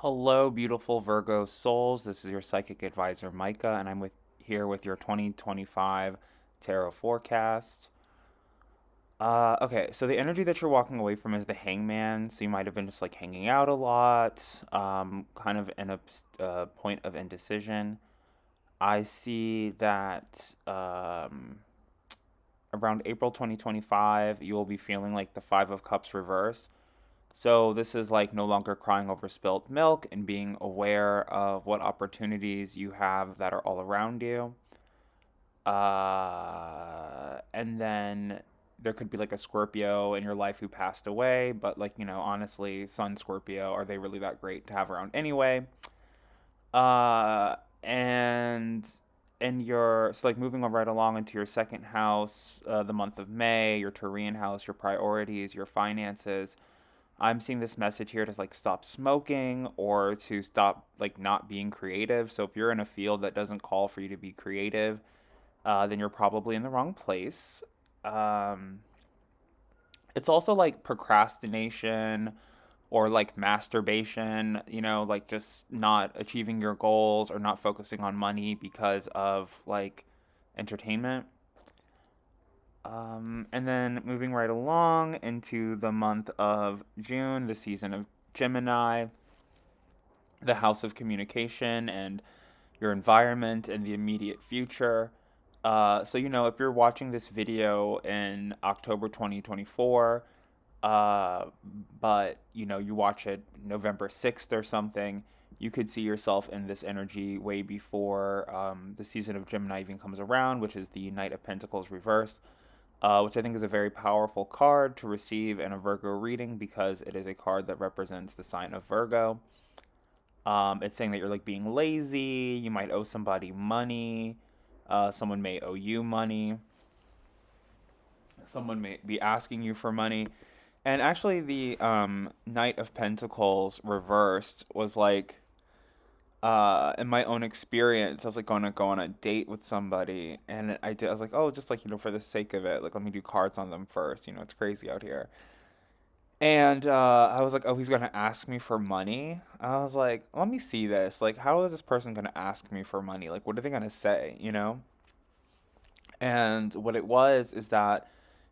Hello, beautiful Virgo souls. This is your psychic advisor, Micah, and I'm here with your 2025 tarot forecast. Okay, so the energy that you're walking away from is the hangman. So you might have been just like hanging out a lot, kind of in a point of indecision. I see that around April 2025, you will be feeling like the Five of Cups reverse. So this is like no longer crying over spilt milk and being aware of what opportunities you have that are all around you. And then there could be like a Scorpio in your life who passed away, but like, honestly, Sun Scorpio, are they really that great to have around anyway? And so like moving on right along into your second house, the month of May, your Taurian house, your priorities, your finances. I'm seeing this message here to like stop smoking or to stop like not being creative. So if you're in a field that doesn't call for you to be creative, then you're probably in the wrong place. Um, it's also like procrastination or like masturbation, like just not achieving your goals or not focusing on money because of like entertainment. And then moving right along into the month of June, the season of Gemini, the house of communication and your environment and the immediate future. So, if you're watching this video in October 2024, uh, but, you watch it November 6th or something, you could see yourself in this energy way before the season of Gemini even comes around, which is the Knight of Pentacles reversed, which I think is a very powerful card to receive in a Virgo reading because it is a card that represents the sign of Virgo. It's saying that you're like being lazy, you might owe somebody money, someone may owe you money, someone may be asking you for money. And actually, the Knight of Pentacles reversed was like, in my own experience, I was like going to go on a date with somebody, and I was like, oh, just like for the sake of it, like let me do cards on them first. It's crazy out here. And I was like, oh, he's gonna ask me for money. I was like, let me see this. Like, how is this person gonna ask me for money? Like, what are they gonna say? And what it was is that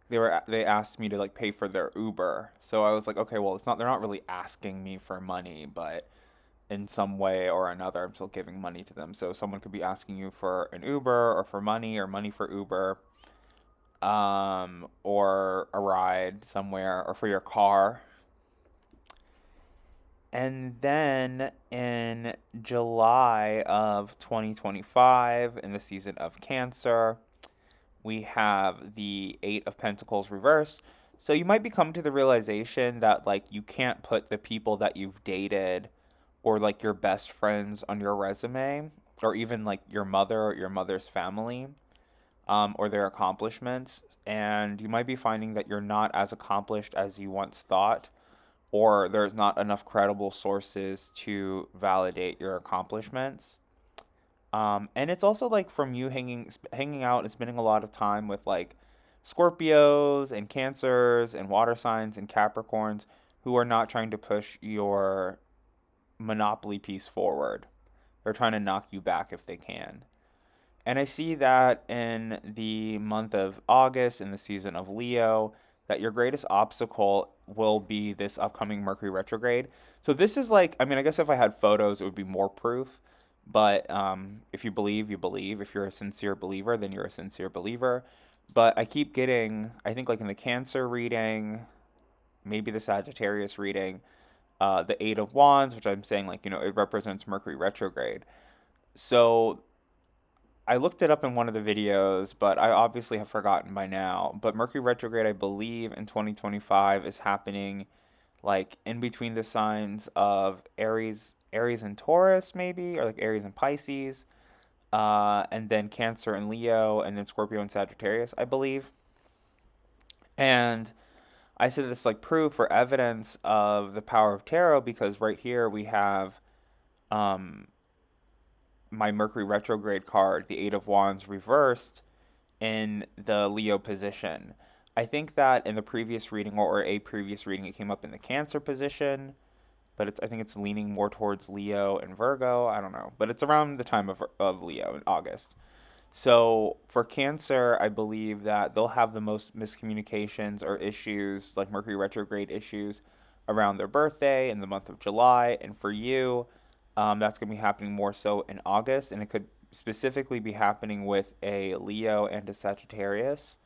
they asked me to like pay for their Uber. So I was like, okay, well, it's not they're not really asking me for money, but in some way or another, I'm still giving money to them. So someone could be asking you for an Uber or for money or money for Uber, or a ride somewhere or for your car. And then in July of 2025, in the season of Cancer, we have the Eight of Pentacles reversed. So you might be coming to the realization that like you can't put the people that you've dated or like your best friends on your resume or even like your mother or your mother's family, or their accomplishments. And you might be finding that you're not as accomplished as you once thought, or there's not enough credible sources to validate your accomplishments. And it's also like from you hanging out and spending a lot of time with like Scorpios and Cancers and water signs and Capricorns who are not trying to push your monopoly piece forward. They're trying to knock you back if they can. And I see that in the month of August, in the season of Leo, that your greatest obstacle will be this upcoming Mercury retrograde. So this is like, I mean, I guess if I had photos, it would be more proof. But if you believe, you believe. If you're a sincere believer, then you're a sincere believer. But I keep getting, I think like in the Cancer reading, maybe the Sagittarius reading, the Eight of Wands, which I'm saying like, it represents Mercury retrograde. So I looked it up in one of the videos, but I obviously have forgotten by now. But Mercury retrograde, I believe, in 2025 is happening like in between the signs of Aries and Taurus, maybe, or like Aries and Pisces, and then Cancer and Leo, and then Scorpio and Sagittarius, I believe. And I said this like proof or evidence of the power of tarot because right here we have um, my Mercury retrograde card, the Eight of Wands reversed in the Leo position. I think that in the previous reading or a previous reading, it came up in the Cancer position. but I think it's leaning more towards Leo and Virgo. I don't know, but it's around the time of Leo in August. So for Cancer, I believe that they'll have the most miscommunications or issues, like Mercury retrograde issues, around their birthday in the month of July. And for you, that's going to be happening more so in August, and it could specifically be happening with a Leo and a Sagittarius.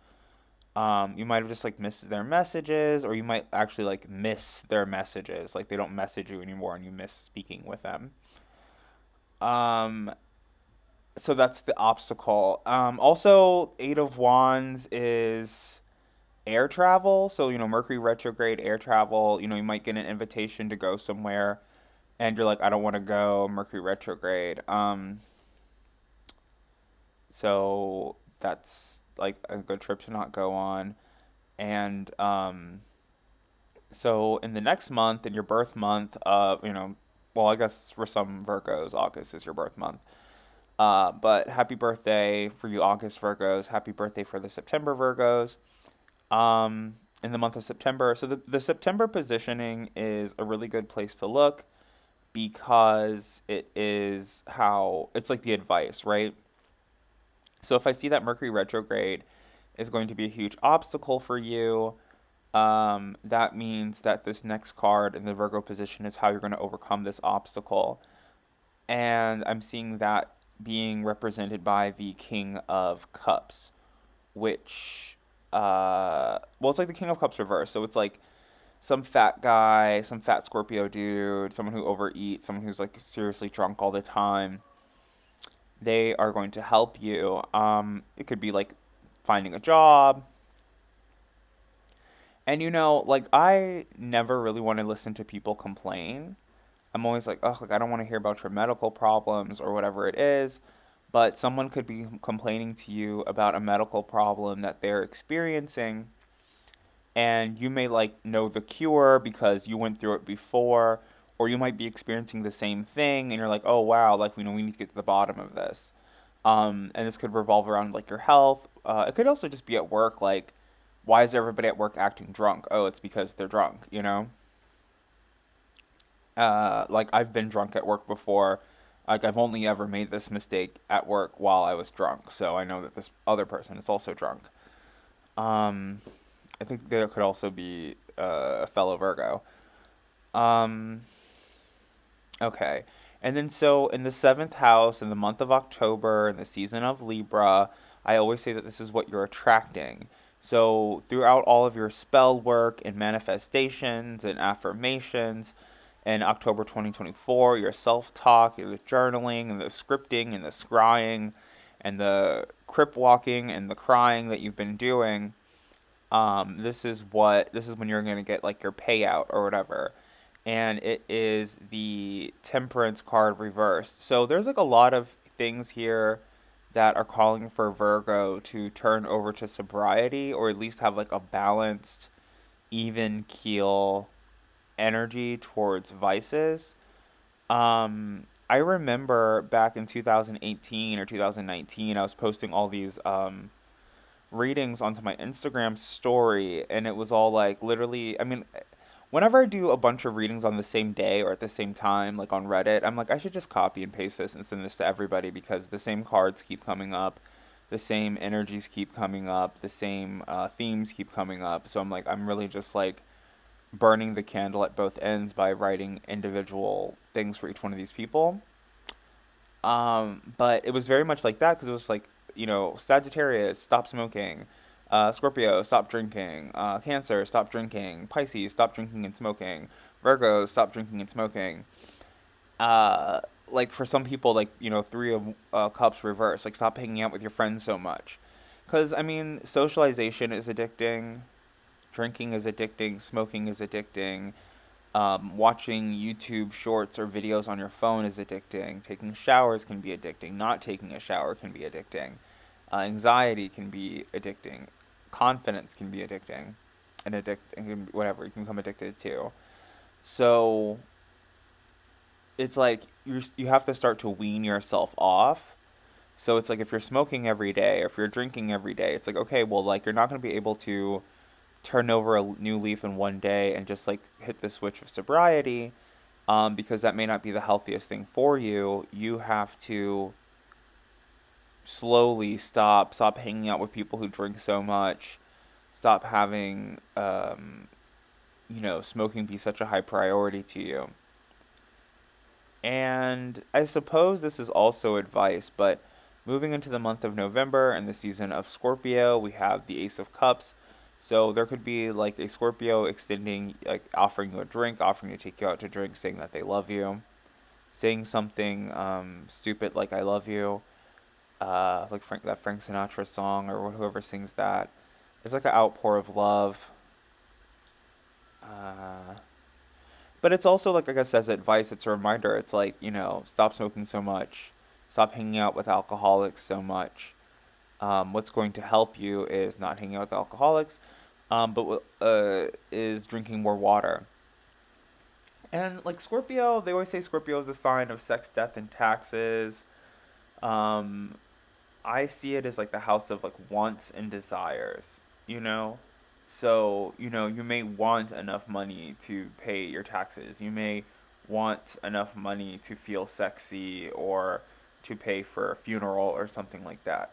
You might have just like missed their messages, or you might actually like miss their messages, like they don't message you anymore, and you miss speaking with them. Um, so that's the obstacle. Also, Eight of Wands is air travel. So, Mercury retrograde, air travel, you might get an invitation to go somewhere and you're like, I don't want to go, Mercury retrograde. So that's like a good trip to not go on. And so in the next month, in your birth month, well, I guess for some Virgos, August is your birth month. But happy birthday for you, August Virgos. Happy birthday for the September Virgos. In the month of September. So the September positioning is a really good place to look because it is how it's like the advice, right? So if I see that Mercury retrograde is going to be a huge obstacle for you, that means that this next card in the Virgo position is how you're going to overcome this obstacle. And I'm seeing that being represented by the King of Cups, which, well, it's like the King of Cups reverse. So it's like some fat guy, some fat Scorpio dude, someone who overeats, someone who's like seriously drunk all the time. They are going to help you. It could be like finding a job. And like I never really want to listen to people complain. I'm always like, oh, like I don't want to hear about your medical problems or whatever it is. But someone could be complaining to you about a medical problem that they're experiencing, and you may like know the cure because you went through it before, or you might be experiencing the same thing, and you're like, oh wow, like we need to get to the bottom of this. And this could revolve around like your health. It could also just be at work, like why is everybody at work acting drunk? Oh, it's because they're drunk. Like I've been drunk at work before. Like I've only ever made this mistake at work while I was drunk, so I know that this other person is also drunk. Um, I think there could also be a fellow Virgo. Um, okay. And then so in the seventh house, in the month of October, in the season of Libra, I always say that this is what you're attracting. So throughout all of your spell work and manifestations and affirmations in October 2024, your self-talk, the journaling and the scripting and the scrying and the crypt walking and the crying that you've been doing, this is when you're gonna get like your payout or whatever. And it is the Temperance card reversed. So there's like a lot of things here that are calling for Virgo to turn over to sobriety, or at least have like a balanced, even keel energy towards vices. I remember back in 2018 or 2019, I was posting all these readings onto my Instagram story, and it was all like literally, I mean, whenever I do a bunch of readings on the same day or at the same time, like on Reddit, I'm like, I should just copy and paste this and send this to everybody because the same cards keep coming up, the same energies keep coming up, the same themes keep coming up. So I'm like, I'm really just like burning the candle at both ends by writing individual things for each one of these people. But it was very much like that because it was like, Sagittarius, stop smoking. Scorpio, stop drinking. Cancer, stop drinking. Pisces, stop drinking and smoking. Virgo, stop drinking and smoking. Like for some people, like, Three of Cups reverse. Like, stop hanging out with your friends so much. Because, I mean, socialization is addicting. Drinking is addicting. Smoking is addicting. Watching YouTube shorts or videos on your phone is addicting. Taking showers can be addicting. Not taking a shower can be addicting. Anxiety can be addicting. Confidence can be addicting. And whatever, you can become addicted to. So it's like you have to start to wean yourself off. So it's like if you're smoking every day or if you're drinking every day, it's like, okay, well, like you're not going to be able to turn over a new leaf in one day and just like hit the switch of sobriety. because that may not be the healthiest thing for you. You have to slowly stop hanging out with people who drink so much, stop having smoking be such a high priority to you. And I suppose this is also advice, but moving into the month of November and the season of Scorpio, we have the Ace of Cups. So there could be like a Scorpio extending, like offering you a drink, offering to take you out to drink, saying that they love you, saying something stupid like "I love you," like Frank Sinatra song or whoever sings that. It's like an outpour of love. Uh, But it's also like I said, as advice. It's a reminder. It's like stop smoking so much, stop hanging out with alcoholics so much. What's going to help you is not hanging out with alcoholics, but is drinking more water. And like Scorpio, they always say Scorpio is a sign of sex, death, and taxes. Um, I see it as like the house of like wants and desires, you know? So, you may want enough money to pay your taxes. You may want enough money to feel sexy or to pay for a funeral or something like that.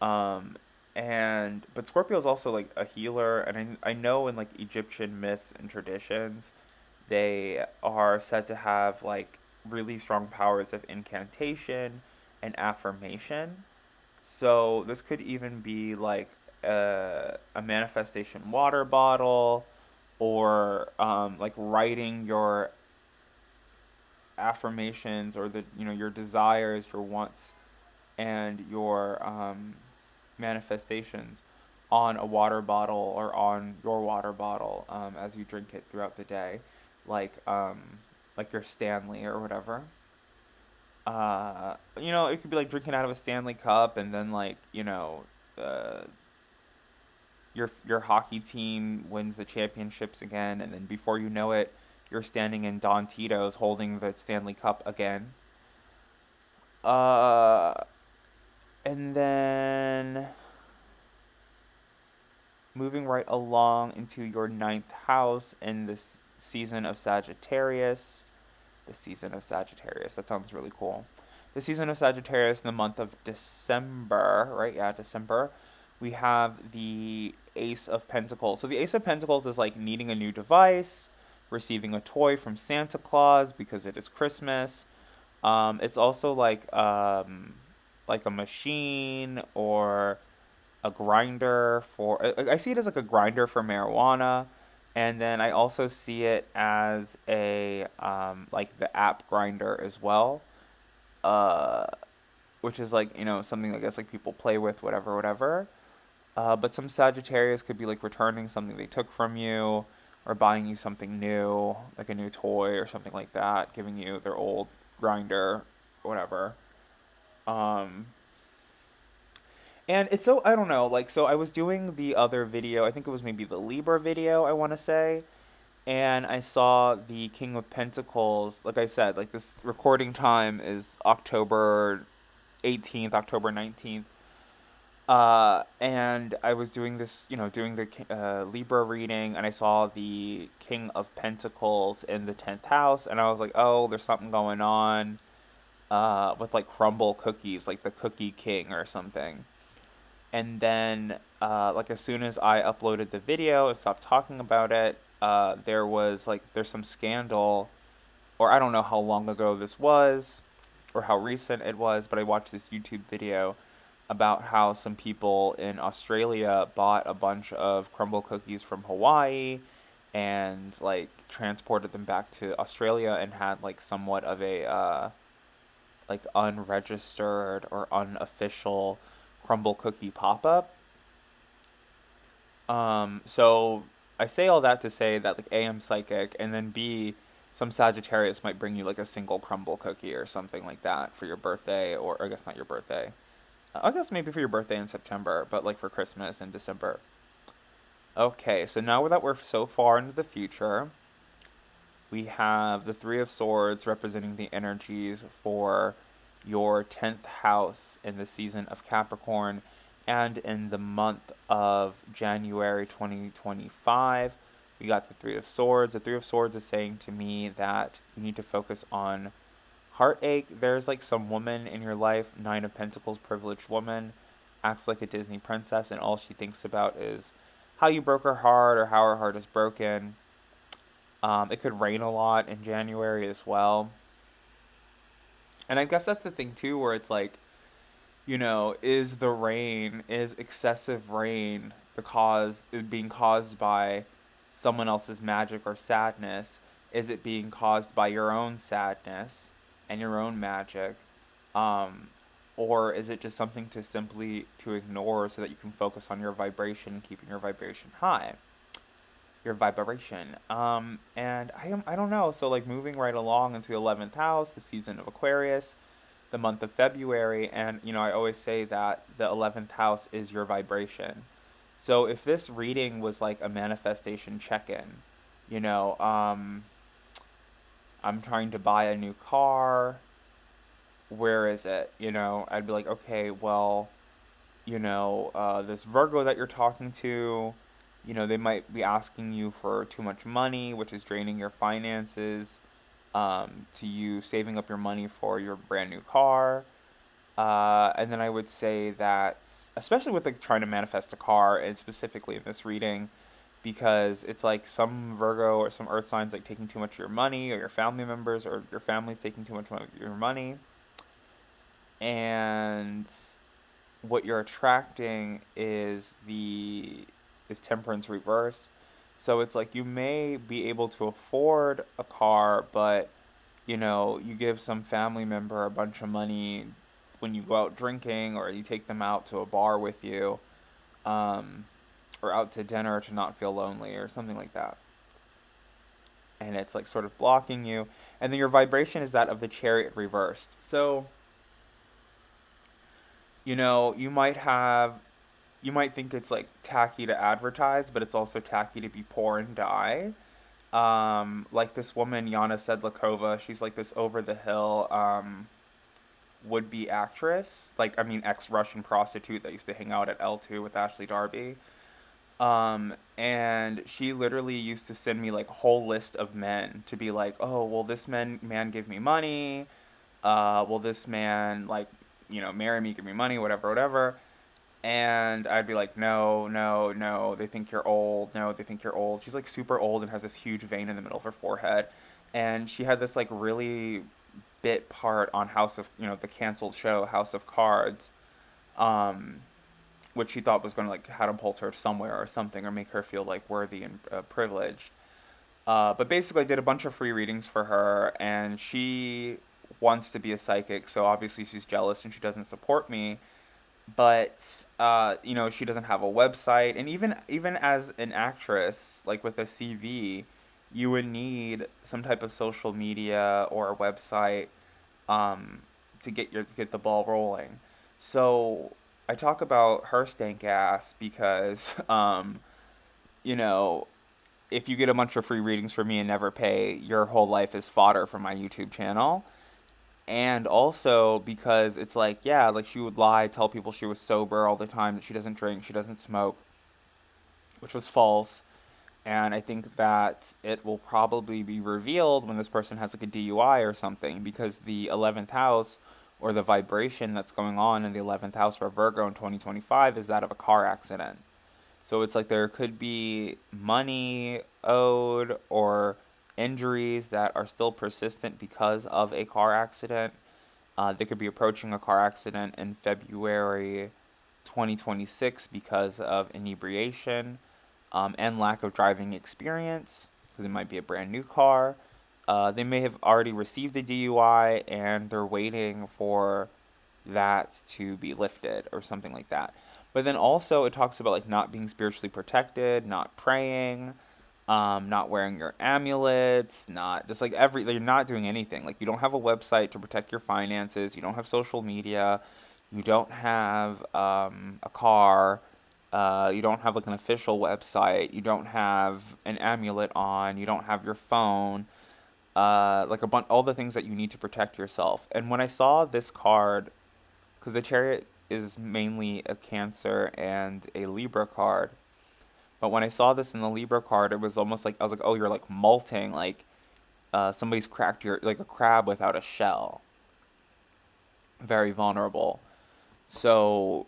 Um, but Scorpio is also like a healer, and I know in like Egyptian myths and traditions, they are said to have like really strong powers of incantation and affirmation. So this could even be like a manifestation water bottle, or like writing your affirmations or your desires, your wants, and your manifestations on a water bottle or on your water bottle as you drink it throughout the day, like your Stanley or whatever. It could be like drinking out of a Stanley cup, and then like uh, your hockey team wins the championships again, and then before you know it, you're standing in Don Tito's holding the Stanley Cup again. Uh, and then moving right along into your ninth house in this season of Sagittarius. The season of Sagittarius. That sounds really cool. The season of Sagittarius in the month of December, right? Yeah, December. We have the Ace of Pentacles. So the Ace of Pentacles is like needing a new device, receiving a toy from Santa Claus because it is Christmas. It's also like a machine or a grinder for. I see it as like a grinder for marijuana, and then I also see it as a like the app grinder as well, uh, which is like something I guess like people play with, whatever, whatever. But some Sagittarius could be like returning something they took from you, or buying you something new, like a new toy or something like that, giving you their old grinder, whatever. Um, And it's so, I don't know, like, so I was doing the other video, I think it was maybe the Libra video, I want to say, and I saw the King of Pentacles. Like I said, like this recording time is October 18th, October 19th. And I was doing this, doing the Libra reading, and I saw the King of Pentacles in the 10th house, and I was like, oh, there's something going on with like crumble cookies, like the Cookie King or something. And then like as soon as I uploaded the video and stopped talking about it, there's some scandal, or I don't know how long ago this was or how recent it was, but I watched this YouTube video about how some people in Australia bought a bunch of crumble cookies from Hawaii and like transported them back to Australia and had like somewhat of a like unregistered or unofficial crumble cookie pop up. So I say all that to say that like A, I'm psychic, and then B, some Sagittarius might bring you like a single crumble cookie or something like that for your birthday, or I guess not your birthday. I guess maybe for your birthday in September, but like for Christmas in December. Okay, so now that we're so far into the future, we have the Three of Swords representing the energies for your 10th house in the season of Capricorn, and in the month of January 2025, We got the Three of Swords. The Three of Swords is saying to me that you need to focus on heartache. There's like some woman in your life, Nine of Pentacles, privileged woman, acts like a Disney princess, and all she thinks about is how you broke her heart or how her heart is broken. It could rain a lot in January as well. And I guess that's the thing too, where it's like, is the rain, is excessive rain is being caused by someone else's magic or sadness? Is it being caused by your own sadness and your own magic? Um, or is it just something to simply to ignore so that you can focus on your vibration, keeping your vibration high? Your vibration. And I don't know. So like moving right along into the 11th house, the season of Aquarius, the month of February, and I always say that the 11th house is your vibration. So if this reading was like a manifestation check-in, you know, um, I'm trying to buy a new car. Where is it? I'd be like, okay, well, this Virgo that you're talking to, they might be asking you for too much money, which is draining your finances, to you saving up your money for your brand new car. And then I would say that, especially with like trying to manifest a car, and specifically in this reading, because it's like some Virgo or some Earth signs like taking too much of your money, or your family members or your family's taking too much of your money, and what you're attracting is temperance reverse. So it's like you may be able to afford a car, but you give some family member a bunch of money when you go out drinking, or you take them out to a bar with you, um, or out to dinner to not feel lonely or something like that. And it's like sort of blocking you. And then your vibration is that of the Chariot reversed. So, you might think it's like tacky to advertise, but it's also tacky to be poor and die. Like this woman, Yana Sedlikova, she's like this over the hill, would be actress. Like, I mean, ex Russian prostitute that used to hang out at L2 with Ashley Darby. And she literally used to send me like a whole list of men to be like, oh, well, this man gave me money. Will this man like, marry me, give me money, whatever, whatever. And I'd be like, no, no, no, they think you're old. No, they think you're old. She's like super old and has this huge vein in the middle of her forehead. And she had this like really bit part on the canceled show House of Cards, um, which she thought was going to like catapult her somewhere or something, or make her feel like worthy and privileged. But basically, I did a bunch of free readings for her, and she wants to be a psychic, so obviously she's jealous and she doesn't support me. But she doesn't have a website, and even as an actress, like with a CV, you would need some type of social media or a website, um, to get the ball rolling. So I talk about her stank ass because you know if you get a bunch of free readings from me and never pay, your whole life is fodder for my YouTube channel. And also because it's like, yeah, like she would lie, tell people she was sober all the time, that she doesn't drink, she doesn't smoke, which was false. And I think that it will probably be revealed when this person has like a DUI or something, because the 11th house, or the vibration that's going on in the 11th house for Virgo in 2025, is that of a car accident. So it's like there could be money owed or injuries that are still persistent because of a car accident. They could be approaching a car accident in February 2026 because of inebriation, and lack of driving experience, because it might be a brand new car. They may have already received a DUI and they're waiting for that to be lifted or something like that. But then also it talks about like not being spiritually protected, not praying, not wearing your amulets, not just like you're not doing anything. Like you don't have a website to protect your finances, you don't have social media, you don't have a car, you don't have like an official website, you don't have an amulet on, you don't have your phone, like all the things that you need to protect yourself. And when I saw this card, because the Chariot is mainly a Cancer and a Libra card, But when I saw this in the Libra card, it was almost like I was like, oh, you're like molting, like somebody's cracked your like a crab without a shell, very vulnerable. So,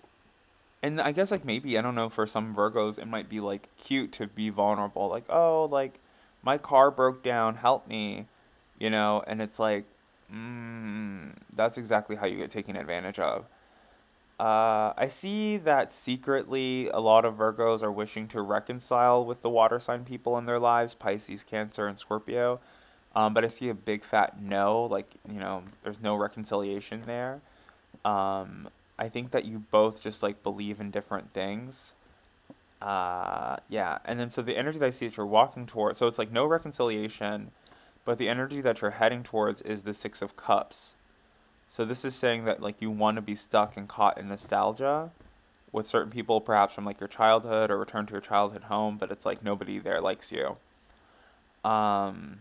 and I guess like maybe I don't know, for some Virgos it might be like cute to be vulnerable, like, oh, like my car broke down, help me, and it's like, that's exactly how you get taken advantage of. I see that secretly a lot of Virgos are wishing to reconcile with the water sign people in their lives, Pisces, Cancer, and Scorpio. But I see a big fat no, like, there's no reconciliation there. I think that you both just like believe in different things. Yeah. And then so the energy that I see that you're walking towards, so it's like no reconciliation, but the energy that you're heading towards is the Six of Cups. So this is saying that like you want to be stuck and caught in nostalgia with certain people, perhaps from like your childhood or return to your childhood home, but it's like nobody there likes you. Um,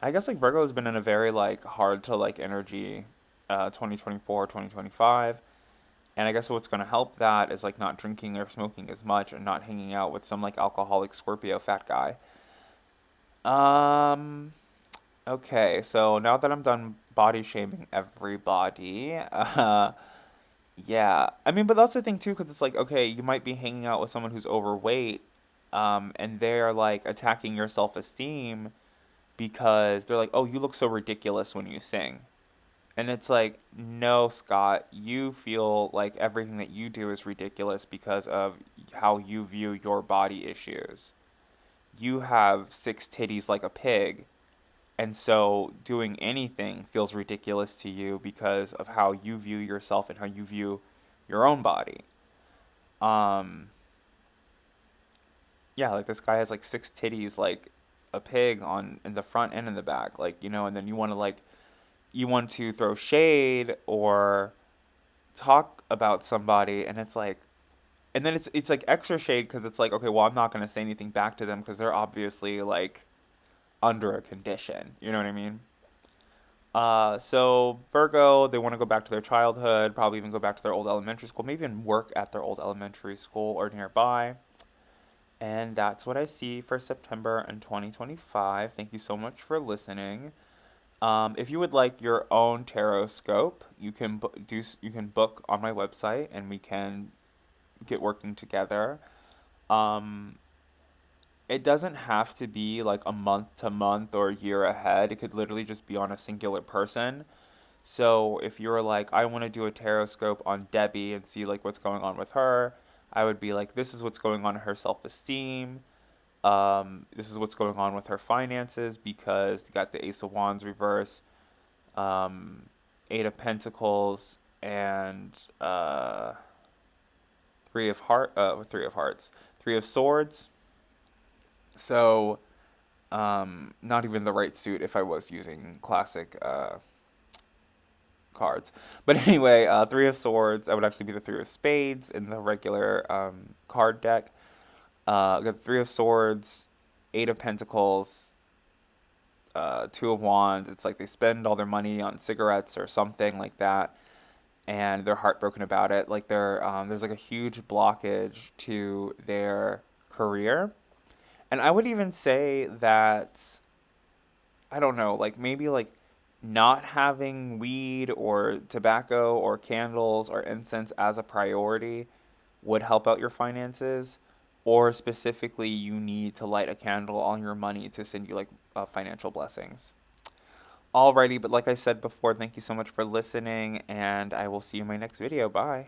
I guess like Virgo has been in a very like hard to like energy 2024, 2025. And I guess what's going to help that is like not drinking or smoking as much and not hanging out with some like alcoholic Scorpio fat guy. Um, okay, so now that I'm done body shaming everybody, yeah. I mean, but that's the thing too, because it's like, okay, you might be hanging out with someone who's overweight, and they're like attacking your self-esteem because they're like, oh, you look so ridiculous when you sing. And it's like, no, Scott, you feel like everything that you do is ridiculous because of how you view your body issues. You have six titties like a pig, and so doing anything feels ridiculous to you because of how you view yourself and how you view your own body. Um, yeah, like this guy has like six titties like a pig on in the front and in the back, like, and then you want to throw shade or talk about somebody, and it's like, and then it's like extra shade because it's like, okay, well, I'm not going to say anything back to them because they're obviously like under a condition, you know what I mean? So Virgo, they want to go back to their childhood, probably even go back to their old elementary school, maybe even work at their old elementary school or nearby. And that's what I see for September in 2025. Thank you so much for listening. If you would like your own tarot scope, you can book on my website, and we can get working together. Um, it doesn't have to be like a month to month or a year ahead. It could literally just be on a singular person. So if you're like, I want to do a tarot scope on Debbie and see like what's going on with her, I would be like, this is what's going on in her self-esteem. This is what's going on with her finances because you got the Ace of Wands reverse, um, Eight of Pentacles, and Three of Hearts, Three of Swords. So, not even the right suit if I was using classic cards. But anyway, Three of Swords, that would actually be the Three of Spades in the regular card deck. Got Three of Swords, Eight of Pentacles, Two of Wands. It's like they spend all their money on cigarettes or something like that, and they're heartbroken about it. Like there's like a huge blockage to their career, and I would even say that, I don't know, like maybe like not having weed or tobacco or candles or incense as a priority would help out your finances, or specifically you need to light a candle on your money to send you like financial blessings. Alrighty, but like I said before, thank you so much for listening, and I will see you in my next video. Bye.